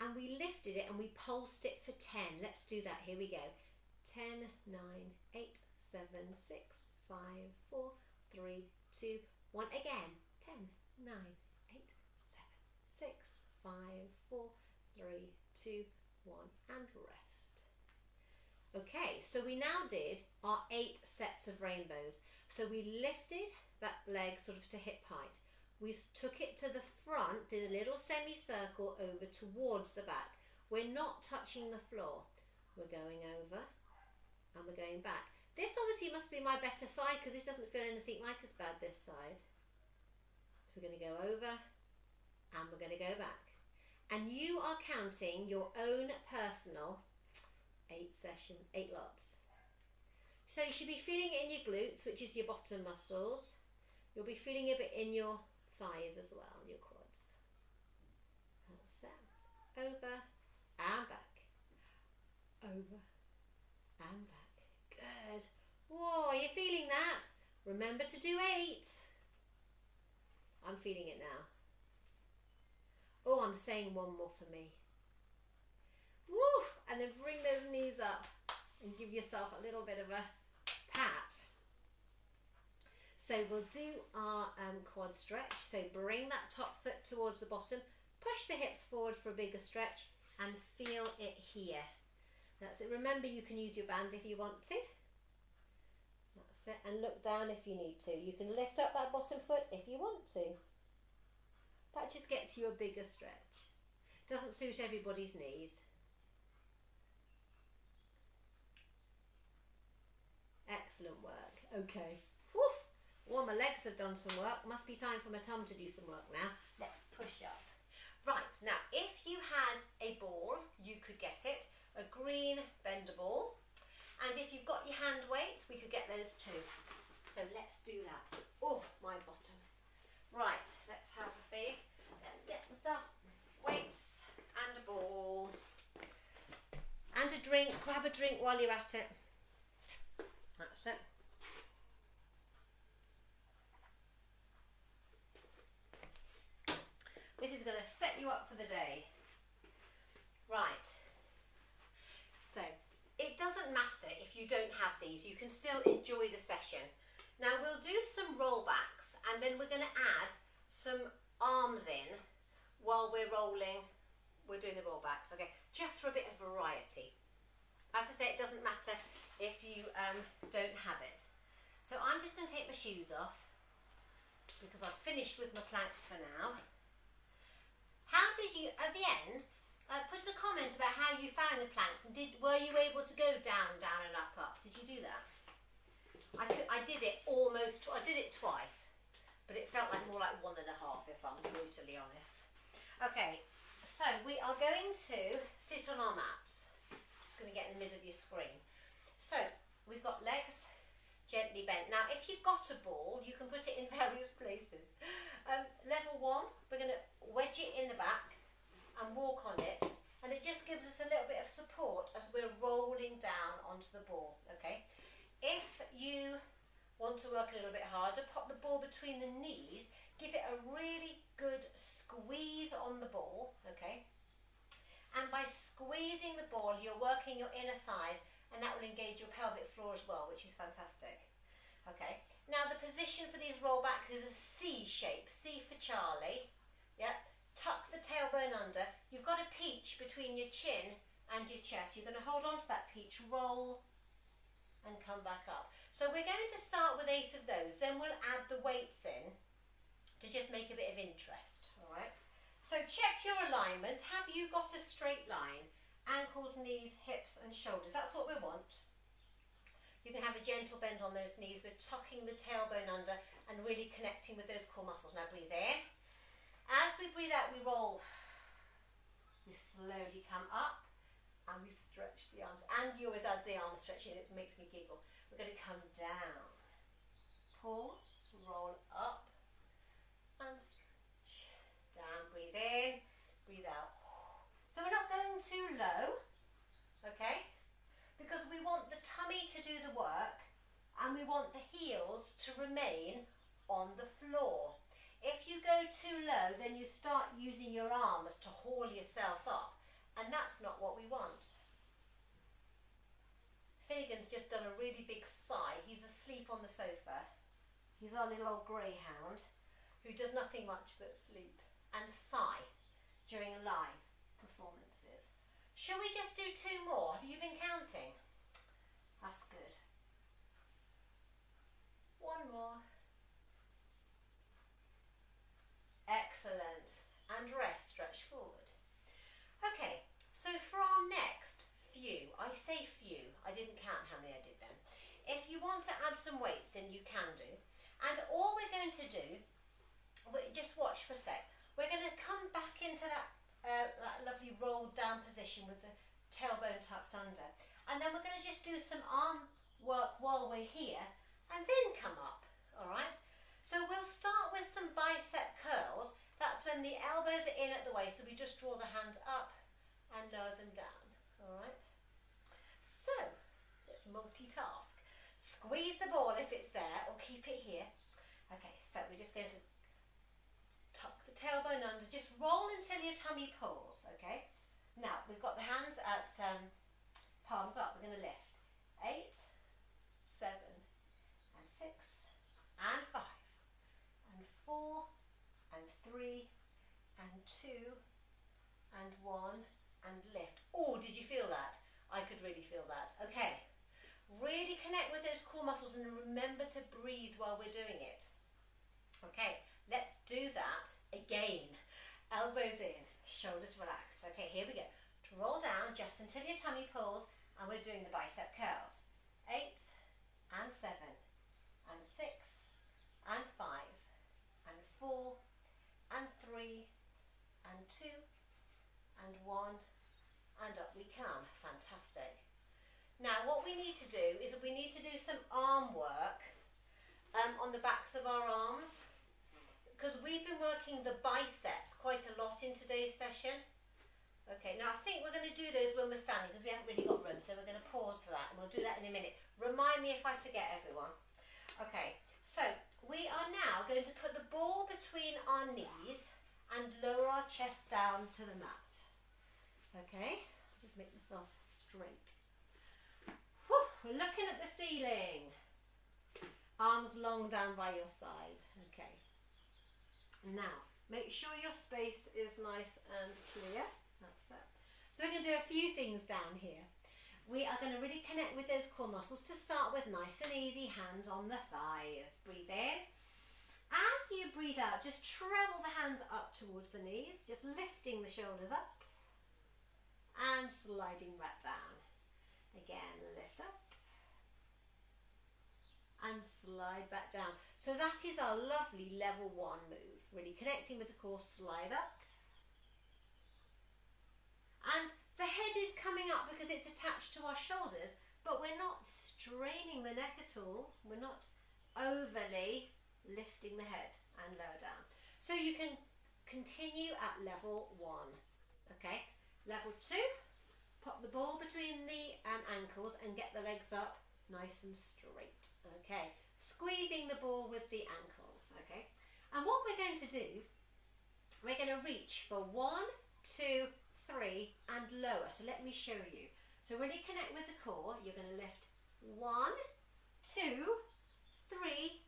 and we lifted it and we pulsed it for 10. Let's do that. Here we go. 10, 9, 8, 7, 6, 5, 4, 3, 2, 1. Again. 10, 9, 8, 7, 6, 5, 4, 3, 2, 1, and rest. Okay, so we now did our 8 sets of rainbows. So we lifted that leg sort of to hip height. We took it to the front, did a little semicircle over towards the back. We're not touching the floor. We're going over and we're going back. This obviously must be my better side because this doesn't feel anything like as bad this side. So we're going to go over and we're going to go back. And you are counting your own personal 8 lots. So you should be feeling it in your glutes, which is your bottom muscles. You'll be feeling a bit in your thighs as well, your quads. That's it. Over and back. Over and back. Good. Whoa, are you feeling that? Remember to do 8. I'm feeling it now. Oh, I'm saying one more for me. Woo! And then bring those knees up and give yourself a little bit of a pat. So we'll do our quad stretch. So bring that top foot towards the bottom. Push the hips forward for a bigger stretch and feel it here. That's it. Remember, you can use your band if you want to. That's it. And look down if you need to. You can lift up that bottom foot if you want to. That just gets you a bigger stretch. Doesn't suit everybody's knees. Excellent work. Okay. Whew. Well, my legs have done some work. Must be time for my tum to do some work now. Let's push up. Right, now if you had a ball, you could get it. A green bender ball. And if you've got your hand weights, we could get those too. So let's do that. Oh, my bottom. Right, let's have a fig. Let's get the stuff. Weights and a ball. And a drink. Grab a drink while you're at it. That's it. This is going to set you up for the day. Right. So, it doesn't matter if you don't have these. You can still enjoy the session. Now, we'll do some rollbacks and then we're going to add some arms in while we're rolling. We're doing the rollbacks, okay? Just for a bit of variety. As I say, it doesn't matter if you don't have it. So I'm just going to take my shoes off because I've finished with my planks for now. How did you, at the end, put a comment about how you found the planks, and were you able to go down, down and up, up? Did you do that? I did it twice, but it felt like more like 1.5 if I'm brutally honest. Okay, so we are going to sit on our mats. Just going to get in the middle of your screen. So we've got legs gently bent. Now if you've got a ball, you can put it in various places. Level 1, we're going to wedge it in the back and walk on it, and it just gives us a little bit of support as we're rolling down onto the ball. Okay, if you want to work a little bit harder, pop the ball between the knees, give it a really good squeeze on the ball, okay? And by squeezing the ball, you're working your inner thighs, and that will engage your pelvic floor as well, which is fantastic. Okay, now the position for these rollbacks is a C shape, C for Charlie. Yep, tuck the tailbone under. You've got a peach between your chin and your chest. You're going to hold on to that peach, roll, and come back up. So we're going to start with 8 of those, then we'll add the weights in to just make a bit of interest, all right? So check your alignment. Have you got a straight line? Ankles, knees, hips and shoulders. That's what we want. You can have a gentle bend on those knees. We're tucking the tailbone under and really connecting with those core muscles. Now breathe in. As we breathe out, we roll. We slowly come up and we stretch the arms. Andy always adds the arm stretching, it makes me giggle. We're going to come down. Pause, roll up and stretch. Down, breathe in, breathe out. So we're not going too low, okay? Because we want the tummy to do the work and we want the heels to remain on the floor. If you go too low, then you start using your arms to haul yourself up, and that's not what we want. Finnegan's just done a really big sigh. He's asleep on the sofa. He's our little old greyhound who does nothing much but sleep and sigh during live performances. Shall we just do 2 more? Have you been counting? That's good. 1 more. Excellent. And rest, stretch forward. Okay, so for our next few, I say few, I didn't count how many I did then. If you want to add some weights in, you can do. And all we're going to do, just watch for a sec, we're going to come back into that lovely rolled down position with the tailbone tucked under. And then we're going to just do some arm work while we're here and then come up, all right? So we'll start with some bicep curls. That's when the elbows are in at the waist, so we just draw the hands up and lower them down, all right? So, let's multitask. Squeeze the ball if it's there, or keep it here. Okay, so we're just going to tuck the tailbone under, just roll until your tummy pulls, okay? Now, we've got the hands at palms up, we're going to lift. 8, 7, and 6, and 5, and 4, and 3, and 2, and 1, and lift. Oh, did you feel that? I could really feel that. Okay, really connect with those core muscles and remember to breathe while we're doing it. Okay, let's do that again. Elbows in, shoulders relaxed. Okay, here we go. Roll down just until your tummy pulls, and we're doing the bicep curls. 8, and 7, and 6, and 5, and 4, and 3, and 2, and 1, and up we come. Fantastic. Now what we need to do is we need to do some arm work on the backs of our arms, because we've been working the biceps quite a lot in today's session. Okay, now I think we're going to do those when we're standing because we haven't really got room, so we're going to pause for that and we'll do that in a minute. Remind me if I forget, everyone. Okay, so we are now going to put the ball between our knees and lower our chest down to the mat. Okay, I'll just make myself straight. Whew, we're looking at the ceiling. Arms long down by your side. Okay. Now, make sure your space is nice and clear. That's it. So we're going to do a few things down here. We are going to really connect with those core muscles to start with. Nice and easy, hands on the thighs. Breathe in. As you breathe breathe out, just treble the hands up towards the knees, just lifting the shoulders up and sliding back down. Again, lift up and slide back down. So that is our lovely level 1 move, really connecting with the core, slide up. And the head is coming up because it's attached to our shoulders, but we're not straining the neck at all. We're not overly lifting the head and lower down. So you can continue at level 1. Okay, level 2, pop the ball between the ankles and get the legs up nice and straight. Okay, squeezing the ball with the ankles. Okay, and what we're going to do, we're going to reach for 1, 2, 3 and lower. So let me show you. So when you connect with the core, you're going to lift 1, 2, 3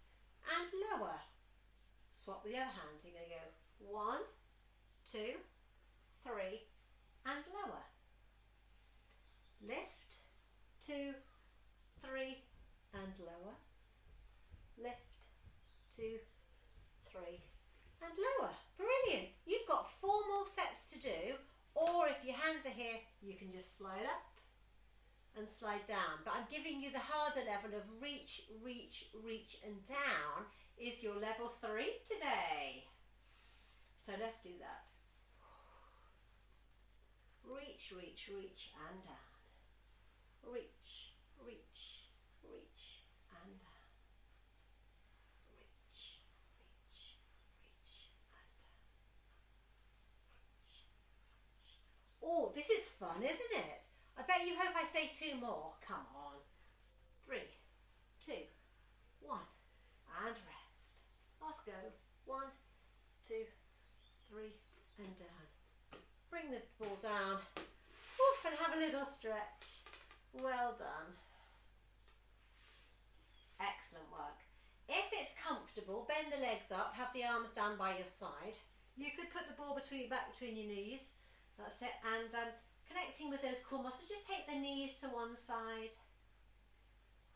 and lower. Swap with the other hand. You're going to go 1, 2, 3 and lower. Lift, 2, 3 and lower. Lift, 2, 3 and lower. Brilliant. You've got 4 more sets to do, or if your hands are here, you can just slide up and slide down. But I'm giving you the harder level of reach, reach, reach and down is your level 3 today. So let's do that. Reach, reach, reach and down. Reach, reach, reach and down. Reach, reach, reach and down. Oh, this is fun, isn't it? I bet you hope I say 2 more. Come on. 3, 2, 1 and rest. Let's go. 1, 2, 3 and down. Bring the ball down. Oof, and have a little stretch. Well done. Excellent work. If it's comfortable, bend the legs up, have the arms down by your side. You could put the ball back between your knees. That's it. And connecting with those core muscles, just take the knees to one side.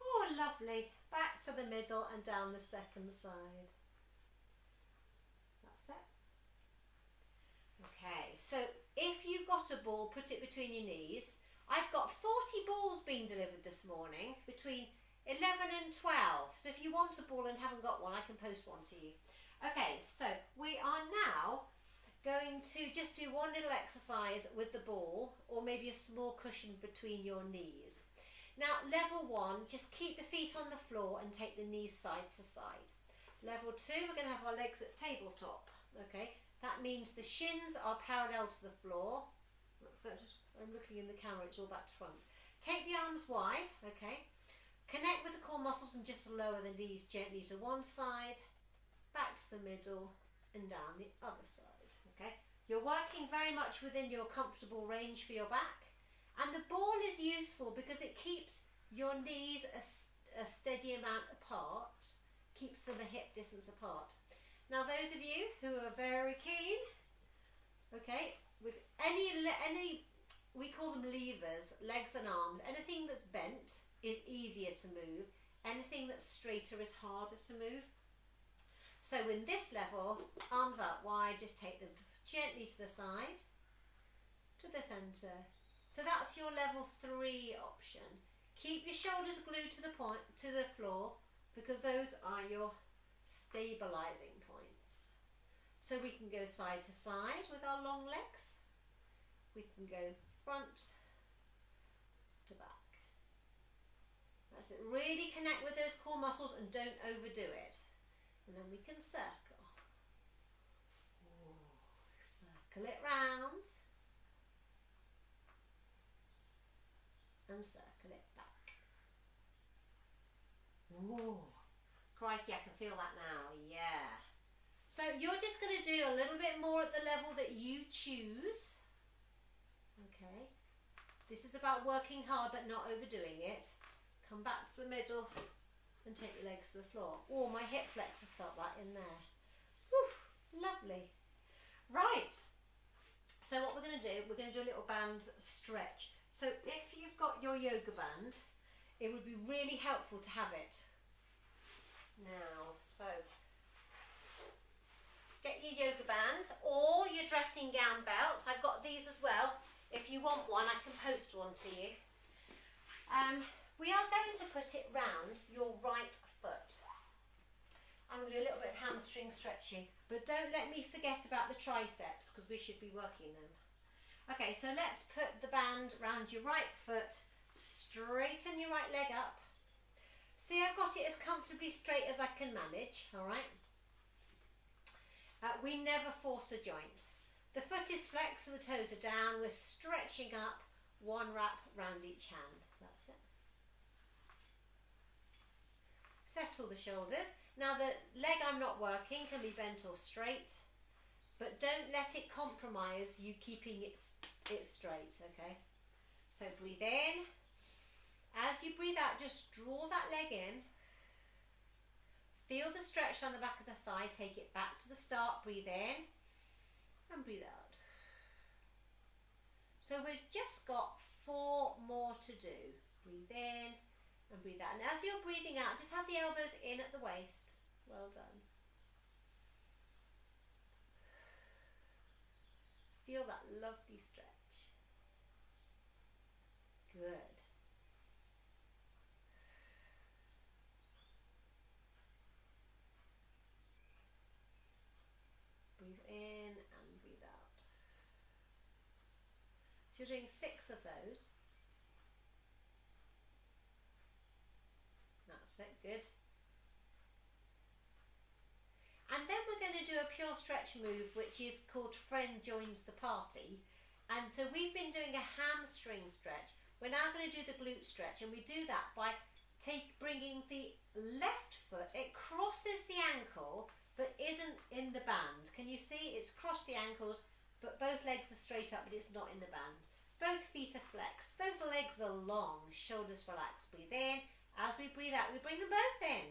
Oh, lovely. Back to the middle and down the second side. That's it. Okay, so if you've got a ball, put it between your knees. I've got 40 balls being delivered this morning, between 11 and 12. So if you want a ball and haven't got one, I can post one to you. Okay, so we are now going to just do one little exercise with the ball, or maybe a small cushion between your knees. Now, level 1, just keep the feet on the floor and take the knees side to side. Level 2, we're going to have our legs at tabletop. Okay, that means the shins are parallel to the floor. I'm looking in the camera, it's all back to front. Take the arms wide, okay. Connect with the core muscles and just lower the knees gently to one side, back to the middle and down the other side, okay. You're working very much within your comfortable range for your back, and the ball is useful because it keeps your knees a steady amount apart, keeps them a hip distance apart. Now those of you who are very keen, okay, with any we call them levers, legs and arms, anything that's bent is easier to move, anything that's straighter is harder to move. So in this level, arms out wide, just take them gently to the side, to the centre. So that's your level 3 option. Keep your shoulders glued to the floor, because those are your stabilising points. So we can go side to side with our long legs. We can go front to back. That's it. Really connect with those core muscles and don't overdo it. And then we can circle. Ooh, circle it round. And circle it back. Ooh, crikey, I can feel that now. Yeah. So you're just going to do a little bit more at the level that you choose. Okay. This is about working hard but not overdoing it. Come back to the middle and take your legs to the floor. Oh, my hip flexors felt that in there. Whew, lovely. Right. So what we're going to do, we're going to do a little band stretch. So if you've got your yoga band, it would be really helpful to have it. Now, so your yoga band or your dressing gown belt. I've got these as well. If you want one, I can post one to you. We are going to put it round your right foot. I'm going to do a little bit of hamstring stretching, but don't let me forget about the triceps because we should be working them. Okay, so let's put the band round your right foot, straighten your right leg up. See, I've got it as comfortably straight as I can manage, all right? We never force a joint. The foot is flexed so the toes are down. We're stretching up, one wrap round each hand. That's it. Settle the shoulders. Now the leg I'm not working can be bent or straight, but don't let it compromise you keeping it straight, okay? So breathe in. As you breathe out, just draw that leg in. Feel the stretch on the back of the thigh. Take it back to the start. Breathe in and breathe out. So we've just got 4 more to do. Breathe in and breathe out. And as you're breathing out, just have the elbows in at the waist. Well done. Feel that lovely stretch. Good. Breathe in and breathe out. So you're doing 6 of those. That's it, good. And then we're going to do a pure stretch move, which is called Friend Joins the Party. And so we've been doing a hamstring stretch. We're now going to do the glute stretch, and we do that by bringing the left foot, it crosses the ankle, but isn't in the band. Can you see? It's crossed the ankles, but both legs are straight up, but it's not in the band. Both feet are flexed, both legs are long, shoulders relaxed. Breathe in. As we breathe out, we bring them both in.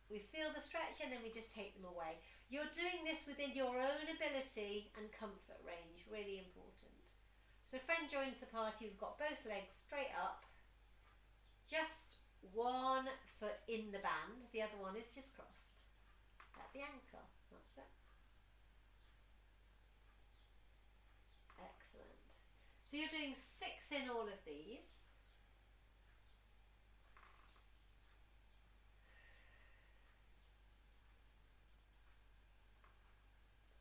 We feel the stretch and then we just take them away. You're doing this within your own ability and comfort range, really important. So friend joins the party, we've got both legs straight up, just one foot in the band, the other one is just crossed at the ankle. That's it. Excellent. So you're doing 6 in all of these.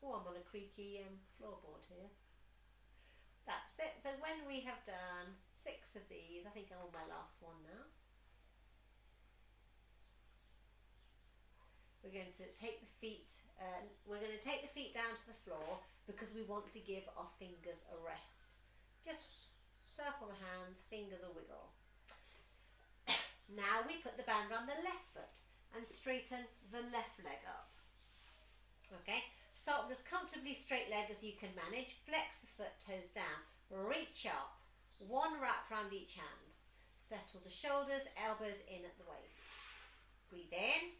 Oh, I'm on a creaky floorboard here. That's it. So when we have done 6 of these, I think I'm on my last one now. We're going to take the feet. We're going to take the feet down to the floor because we want to give our fingers a rest. Just circle the hands, fingers a wiggle. Now we put the band around the left foot and straighten the left leg up. Okay. Start with as comfortably straight leg as you can manage. Flex the foot, toes down. Reach up. One wrap round each hand. Settle the shoulders, elbows in at the waist. Breathe in.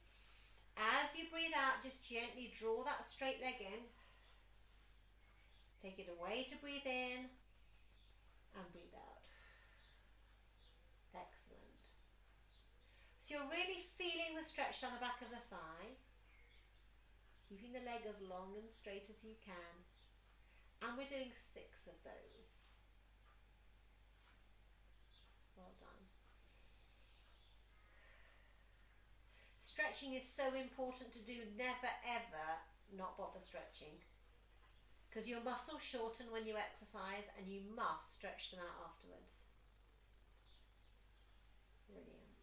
As you breathe out, just gently draw that straight leg in. Take it away to breathe in. And breathe out. Excellent. So you're really feeling the stretch on the back of the thigh. Keeping the leg as long and straight as you can. And we're doing 6 of those. Well done. Stretching is so important to do. Never ever not bother stretching. Because your muscles shorten when you exercise and you must stretch them out afterwards. Brilliant.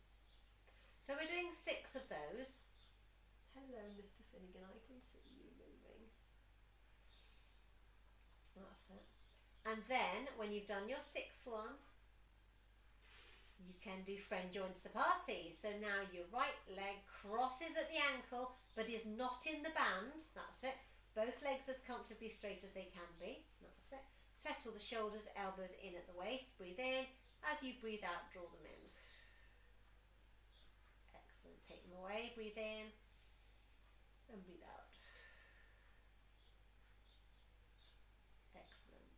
So we're doing 6 of those. Hello, Mr. Finnegan, I can see you moving. That's it. And then, when you've done your 6th one, you can do friend joins the party. So now your right leg crosses at the ankle, but is not in the band. That's it. Both legs as comfortably straight as they can be. That's it. Settle the shoulders, elbows in at the waist. Breathe in. As you breathe out, draw them in. Excellent. Take them away. Breathe in. And breathe out. Excellent.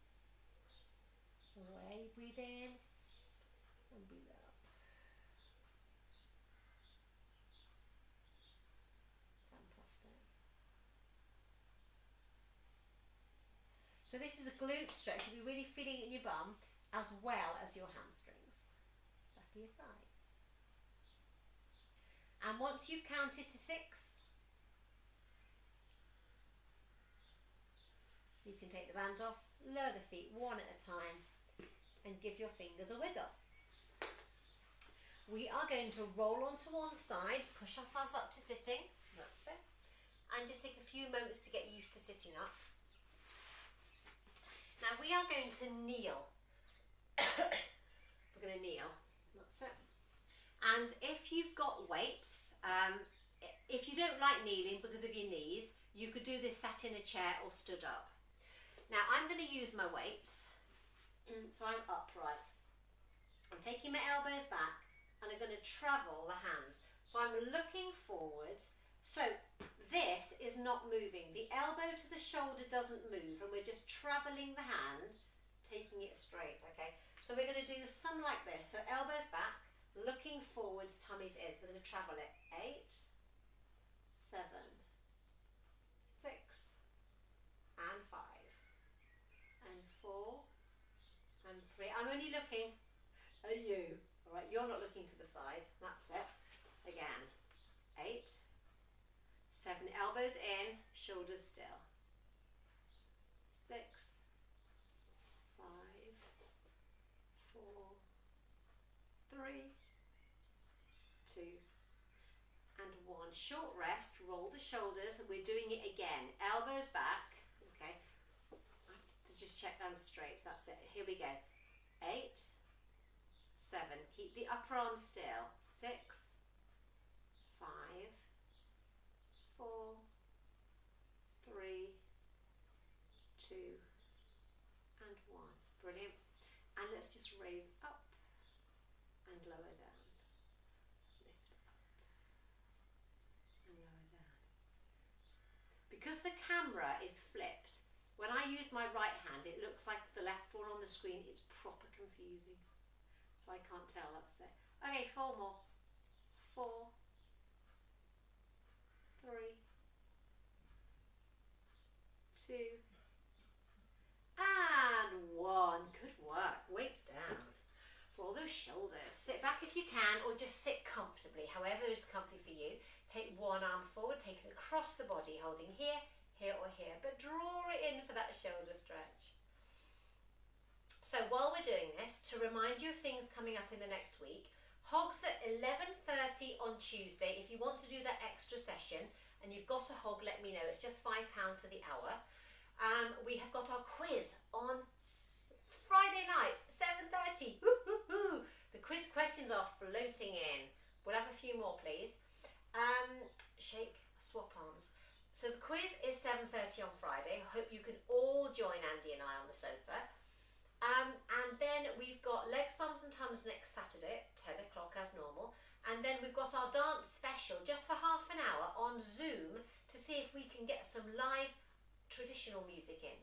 Away, breathe in and breathe out. Fantastic. So this is a glute stretch. You'll be really feeling it in your bum as well as your hamstrings, back of your thighs. And once you've counted to 6, you can take the band off, lower the feet one at a time, and give your fingers a wiggle. We are going to roll onto one side, push ourselves up to sitting, that's it, and just take a few moments to get used to sitting up. Now we are going to kneel. We're going to kneel, that's it. And if you've got weights, if you don't like kneeling because of your knees, you could do this sat in a chair or stood up. Now I'm going to use my weights, so I'm upright. I'm taking my elbows back and I'm going to travel the hands. So I'm looking forwards. So this is not moving. The elbow to the shoulder doesn't move, and we're just travelling the hand, taking it straight, okay? So we're going to do some like this. So elbows back, looking forwards, tummy's in. We're going to travel it. 8, 7, 6, and 5, and 4, and 3. I'm only looking at you. All right, you're not looking to the side. That's it. Again. 8, 7, elbows in, shoulders still. 6, 5, 4, 3, 2, and 1. Short rest, roll the shoulders. We're doing it again. Elbows back, okay. I have to just check I'm straight. That's it. Here we go. 8, 7. Keep the upper arm still. 6, 5, 4, 3, 2, and 1. Brilliant. And let's just raise up and lower down. Lift up and lower down. Because the camera is flipped, when I use my right hand, it looks like the left one on the screen. It's proper confusing. So I can't tell, that's it. Okay, 4 more. 4, 3, 2, and 1. Good work. Weights down. For all those shoulders. Sit back if you can, or just sit comfortably, however is comfy for you. Take one arm forward, take it across the body, holding here, here or here, but draw it in for that shoulder stretch. So while we're doing this, to remind you of things coming up in the next week, Hogs at 11:30 on Tuesday. If you want to do that extra session and you've got a hog, let me know. It's just £5 for the hour. We have got our quiz on Friday night, 7:30. Woo-hoo-hoo. The quiz questions are floating in. We'll have a few more, please. Shake, swap arms. So the quiz is 7:30 on Friday. I hope you can all join Andy and I on the sofa. And then we've got legs, thumbs and tums next Saturday at 10 o'clock as normal. And then we've got our dance special just for half an hour on Zoom to see if we can get some live traditional music in.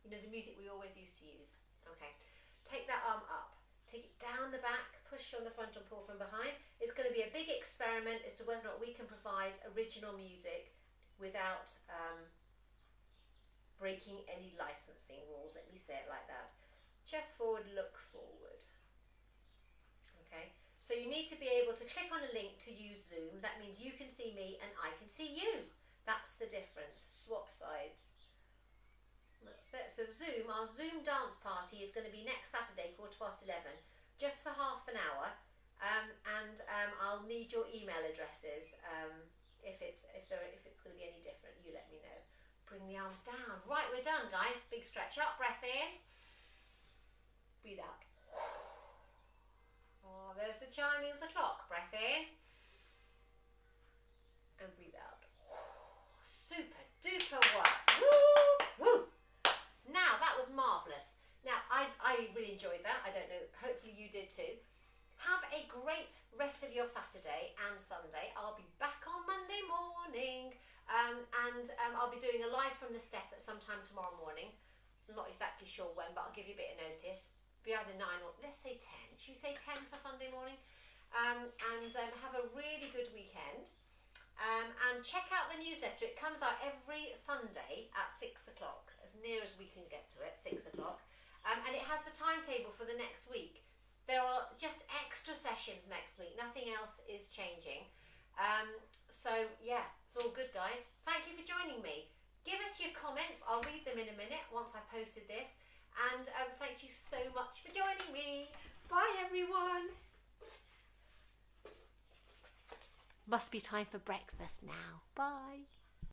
You know, the music we always used to use. Okay. Take that arm up. Take it down the back, push on the front and pull from behind. It's going to be a big experiment as to whether or not we can provide original music without breaking any licensing rules. Let me say it like that. Chest forward, look forward. Okay, so you need to be able to click on a link to use Zoom. That means you can see me and I can see you. That's the difference. Swap sides. That's it. So Zoom, our Zoom dance party is going to be next Saturday, 11:15, just for half an hour. I'll need your email addresses. If it's going to be any different, you let me know. Bring the arms down. Right, we're done, guys. Big stretch up. Breath in. Breathe out. Oh, there's the chiming of the clock. Breath in. And breathe out. Super duper work. Woo! Woo! Now, that was marvellous. Now, I really enjoyed that. I don't know, hopefully you did too. Have a great rest of your Saturday and Sunday. I'll be back on Monday morning. I'll be doing a live from the step at some time tomorrow morning. I'm not exactly sure when, but I'll give you a bit of notice. Be either 9 or, let's say 10. Should we say 10 for Sunday morning? Have a really good weekend. And check out the newsletter. It comes out every Sunday at 6 o'clock, as near as we can get to it, 6 o'clock. And it has the timetable for the next week. There are just extra sessions next week. Nothing else is changing. So yeah, it's all good, guys. Thank you for joining me. Give us your comments. I'll read them in a minute once I've posted this. And thank you so much for joining me. Bye, everyone. Must be time for breakfast now. Bye.